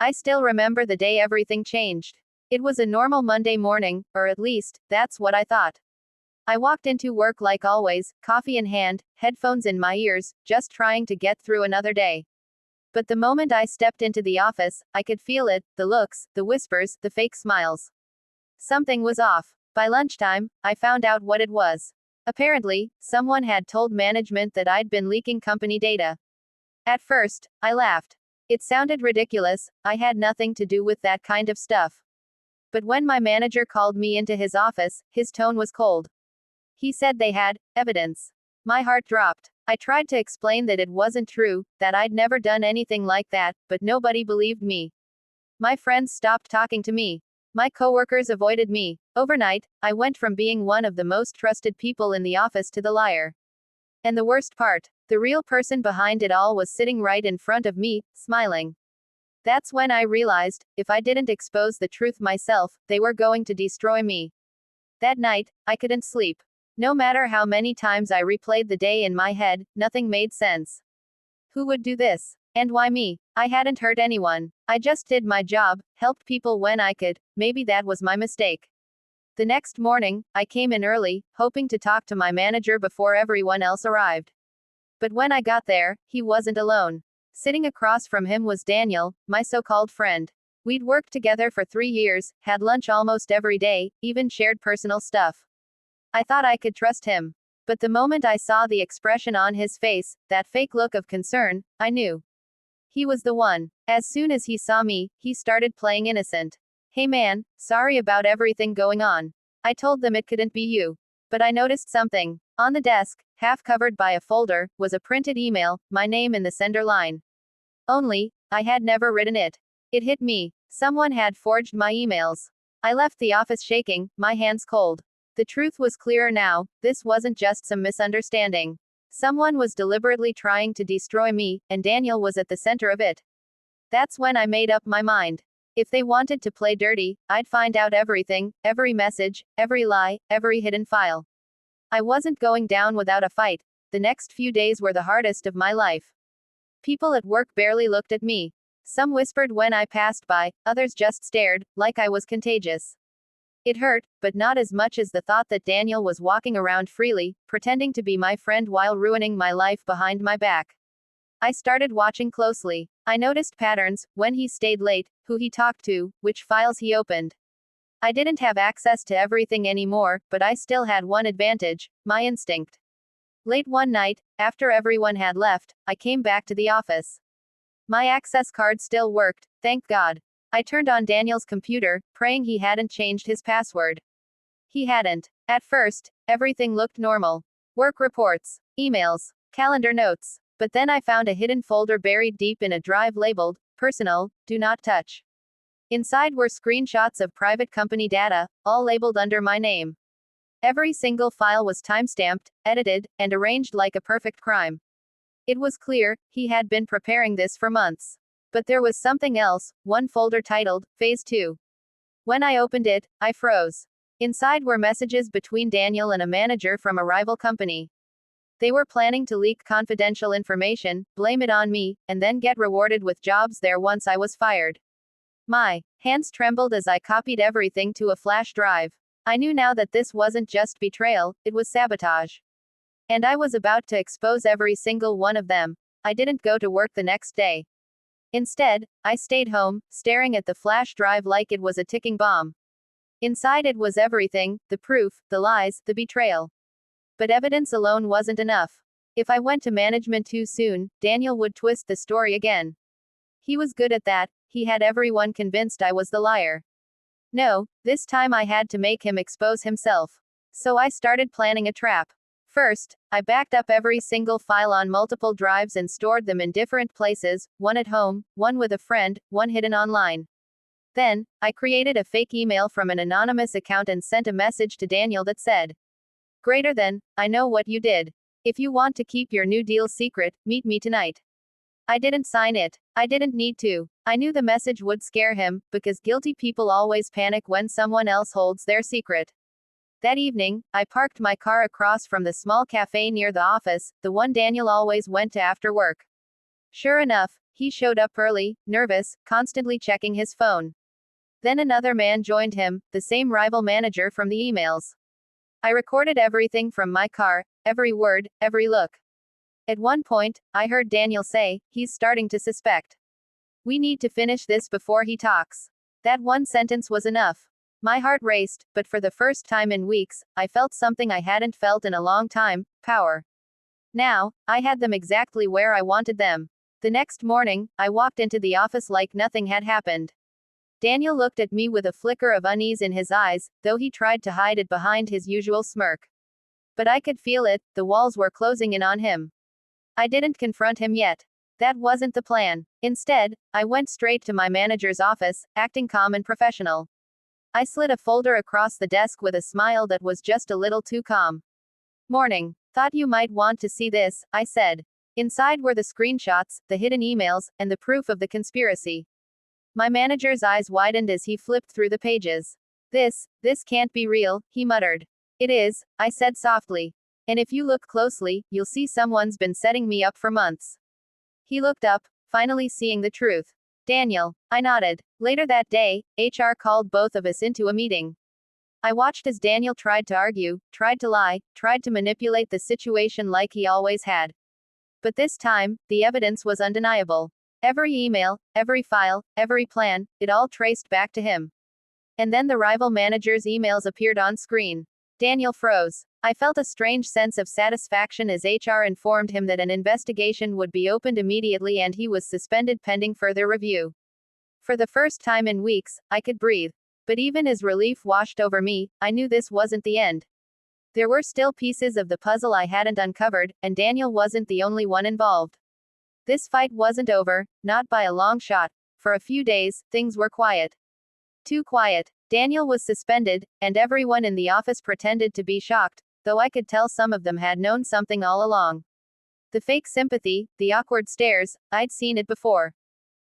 I still remember the day everything changed. It was a normal Monday morning, or at least, that's what I thought. I walked into work like always, coffee in hand, headphones in my ears, just trying to get through another day. But the moment I stepped into the office, I could feel it, the looks, the whispers, the fake smiles. Something was off. By lunchtime, I found out what it was. Apparently, someone had told management that I'd been leaking company data. At first, I laughed. It sounded ridiculous, I had nothing to do with that kind of stuff. But when my manager called me into his office, his tone was cold. He said they had evidence. My heart dropped. I tried to explain that it wasn't true, that I'd never done anything like that, but nobody believed me. My friends stopped talking to me. My coworkers avoided me. Overnight, I went from being one of the most trusted people in the office to the liar. And the worst part, the real person behind it all was sitting right in front of me, smiling. That's when I realized, if I didn't expose the truth myself, they were going to destroy me. That night, I couldn't sleep. No matter how many times I replayed the day in my head, nothing made sense. Who would do this? And why me? I hadn't hurt anyone. I just did my job, helped people when I could. Maybe that was my mistake. The next morning, I came in early, hoping to talk to my manager before everyone else arrived. But when I got there, he wasn't alone. Sitting across from him was Daniel, my so-called friend. We'd worked together for 3 years, had lunch almost every day, even shared personal stuff. I thought I could trust him. But the moment I saw the expression on his face, that fake look of concern, I knew. He was the one. As soon as he saw me, he started playing innocent. Hey man, sorry about everything going on. I told them it couldn't be you. But I noticed something. On the desk, half covered by a folder, was a printed email, my name in the sender line. Only, I had never written it. It hit me. Someone had forged my emails. I left the office shaking, my hands cold. The truth was clearer now, this wasn't just some misunderstanding. Someone was deliberately trying to destroy me, and Daniel was at the center of it. That's when I made up my mind. If they wanted to play dirty, I'd find out everything, every message, every lie, every hidden file. I wasn't going down without a fight. The next few days were the hardest of my life. People at work barely looked at me. Some whispered when I passed by, others just stared, like I was contagious. It hurt, but not as much as the thought that Daniel was walking around freely, pretending to be my friend while ruining my life behind my back. I started watching closely. I noticed patterns, when he stayed late, who he talked to, which files he opened. I didn't have access to everything anymore, but I still had one advantage, my instinct. Late one night, after everyone had left, I came back to the office. My access card still worked, thank God. I turned on Daniel's computer, praying he hadn't changed his password. He hadn't. At first, everything looked normal. Work reports, emails, calendar notes. But then I found a hidden folder buried deep in a drive labeled, Personal, Do Not Touch. Inside were screenshots of private company data, all labeled under my name. Every single file was timestamped, edited, and arranged like a perfect crime. It was clear, he had been preparing this for months. But there was something else, one folder titled, Phase 2. When I opened it, I froze. Inside were messages between Daniel and a manager from a rival company. They were planning to leak confidential information, blame it on me, and then get rewarded with jobs there once I was fired. My hands trembled as I copied everything to a flash drive. I knew now that this wasn't just betrayal, it was sabotage. And I was about to expose every single one of them. I didn't go to work the next day. Instead, I stayed home, staring at the flash drive like it was a ticking bomb. Inside it was everything, the proof, the lies, the betrayal. But evidence alone wasn't enough. If I went to management too soon, Daniel would twist the story again. He was good at that, he had everyone convinced I was the liar. No, this time I had to make him expose himself. So I started planning a trap. First, I backed up every single file on multiple drives and stored them in different places, one at home, one with a friend, one hidden online. Then, I created a fake email from an anonymous account and sent a message to Daniel that said, "Greater than, I know what you did. If you want to keep your new deal secret, meet me tonight." I didn't sign it. I didn't need to. I knew the message would scare him, because guilty people always panic when someone else holds their secret. That evening, I parked my car across from the small cafe near the office, the one Daniel always went to after work. Sure enough, He showed up early, nervous, constantly checking his phone. Then another man joined him, the same rival manager from the emails. I recorded everything from my car, every word, every look. At one point, I heard Daniel say, "He's starting to suspect. We need to finish this before he talks." That one sentence was enough. My heart raced, but for the first time in weeks, I felt something I hadn't felt in a long time: power. Now, I had them exactly where I wanted them. The next morning, I walked into the office like nothing had happened. Daniel looked at me with a flicker of unease in his eyes, though he tried to hide it behind his usual smirk. But I could feel it, the walls were closing in on him. I didn't confront him yet. That wasn't the plan. Instead, I went straight to my manager's office, acting calm and professional. I slid a folder across the desk with a smile that was just a little too calm. "Morning. Thought you might want to see this," I said. Inside were the screenshots, the hidden emails, and the proof of the conspiracy. My manager's eyes widened as he flipped through the pages. This can't be real," he muttered. "It is," I said softly. "And if you look closely, you'll see someone's been setting me up for months." He looked up, finally seeing the truth. "Daniel." I nodded. Later that day, HR called both of us into a meeting. I watched as Daniel tried to argue, tried to lie, tried to manipulate the situation like he always had. But this time, the evidence was undeniable. Every email, every file, every plan, it all traced back to him. And then the rival manager's emails appeared on screen. Daniel froze. I felt a strange sense of satisfaction as HR informed him that an investigation would be opened immediately and he was suspended pending further review. For the first time in weeks, I could breathe. But even as relief washed over me, I knew this wasn't the end. There were still pieces of the puzzle I hadn't uncovered, and Daniel wasn't the only one involved. This fight wasn't over, not by a long shot. For a few days, things were quiet. Too quiet. Daniel was suspended, and everyone in the office pretended to be shocked, though I could tell some of them had known something all along. The fake sympathy, the awkward stares, I'd seen it before.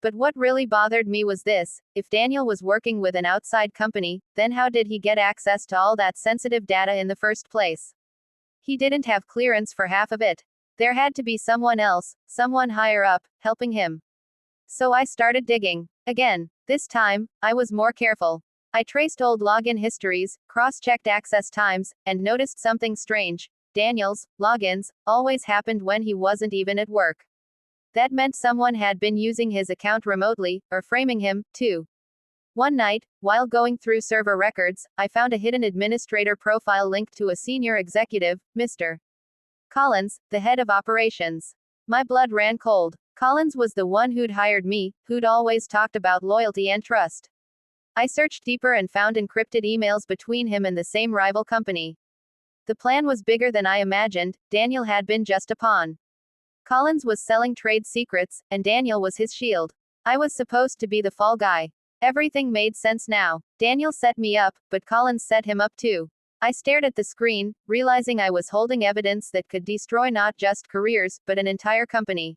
But what really bothered me was this: if Daniel was working with an outside company, then how did he get access to all that sensitive data in the first place? He didn't have clearance for half of it. There had to be someone else, someone higher up, helping him. So I started digging. Again. This time, I was more careful. I traced old login histories, cross-checked access times, and noticed something strange. Daniel's logins always happened when he wasn't even at work. That meant someone had been using his account remotely, or framing him, too. One night, while going through server records, I found a hidden administrator profile linked to a senior executive, Mr. Collins, the head of operations. My blood ran cold. Collins was the one who'd hired me, who'd always talked about loyalty and trust. I searched deeper and found encrypted emails between him and the same rival company. The plan was bigger than I imagined. Daniel had been just a pawn. Collins was selling trade secrets, and Daniel was his shield. I was supposed to be the fall guy. Everything made sense now. Daniel set me up, but Collins set him up too. I stared at the screen, realizing I was holding evidence that could destroy not just careers, but an entire company.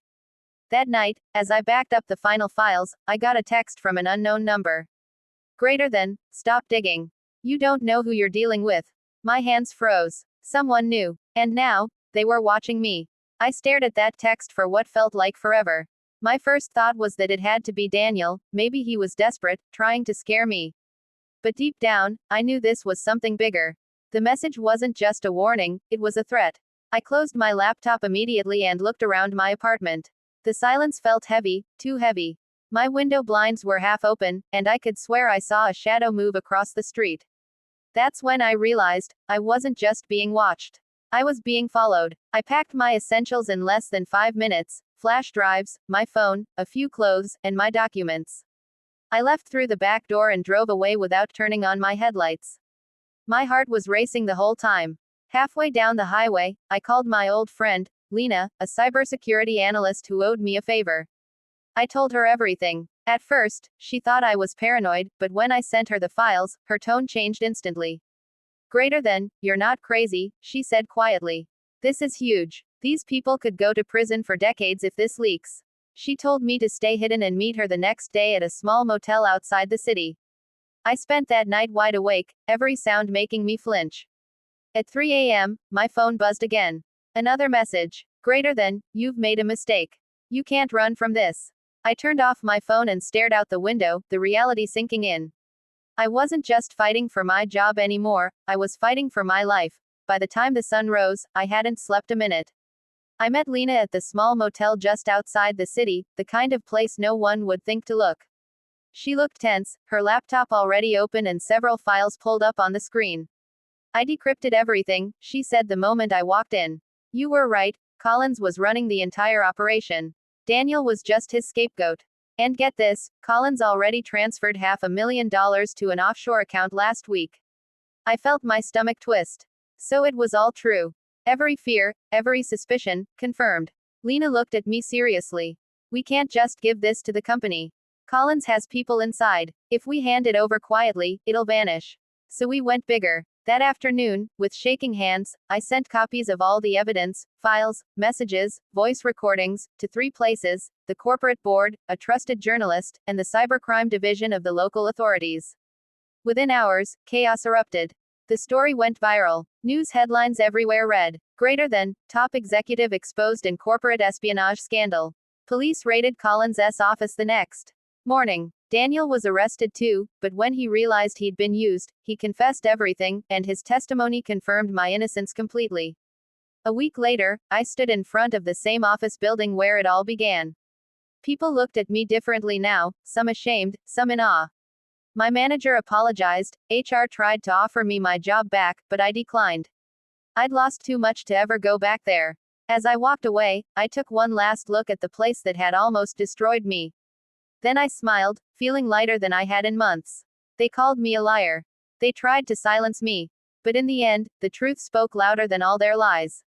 That night, as I backed up the final files, I got a text from an unknown number. Stop digging. You don't know who you're dealing with. My hands froze. Someone knew. And now, they were watching me. I stared at that text for what felt like forever. My first thought was that it had to be Daniel. Maybe he was desperate, trying to scare me. But deep down, I knew this was something bigger. The message wasn't just a warning, it was a threat. I closed my laptop immediately and looked around my apartment. The silence felt heavy, too heavy. My window blinds were half open, and I could swear I saw a shadow move across the street. That's when I realized I wasn't just being watched. I was being followed. I packed my essentials in less than 5 minutes: flash drives, my phone, a few clothes, and my documents. I left through the back door and drove away without turning on my headlights. My heart was racing the whole time. Halfway down the highway, I called my old friend, Lena, a cybersecurity analyst who owed me a favor. I told her everything. At first, she thought I was paranoid, but when I sent her the files, her tone changed instantly. "You're not crazy," she said quietly. "This is huge. These people could go to prison for decades if this leaks." She told me to stay hidden and meet her the next day at a small motel outside the city. I spent that night wide awake, every sound making me flinch. At 3 a.m., my phone buzzed again. Another message. "You've made a mistake. You can't run from this." I turned off my phone and stared out the window, the reality sinking in. I wasn't just fighting for my job anymore, I was fighting for my life. By the time the sun rose, I hadn't slept a minute. I met Lena at the small motel just outside the city, the kind of place no one would think to look. She looked tense, her laptop already open and several files pulled up on the screen. I decrypted everything, she said the moment I walked in. You were right, Collins was running the entire operation. Daniel was just his scapegoat. And get this, Collins already transferred $500,000 to an offshore account last week. I felt my stomach twist. So it was all true. Every fear, every suspicion, confirmed. Lena looked at me seriously. We can't just give this to the company. Collins has people inside. If we hand it over quietly, it'll vanish. So we went bigger. That afternoon, with shaking hands, I sent copies of all the evidence, files, messages, voice recordings, to 3 places: the corporate board, a trusted journalist, and the cybercrime division of the local authorities. Within hours, chaos erupted. The story went viral. News headlines everywhere read, "Greater than, top executive exposed in corporate espionage scandal." Police raided Collins' office the next morning. Daniel was arrested too, but when he realized he'd been used, he confessed everything, and his testimony confirmed my innocence completely. A week later, I stood in front of the same office building where it all began. People looked at me differently now, some ashamed, some in awe. My manager apologized, HR tried to offer me my job back, but I declined. I'd lost too much to ever go back there. As I walked away, I took one last look at the place that had almost destroyed me. Then I smiled, feeling lighter than I had in months. They called me a liar. They tried to silence me. But in the end, the truth spoke louder than all their lies.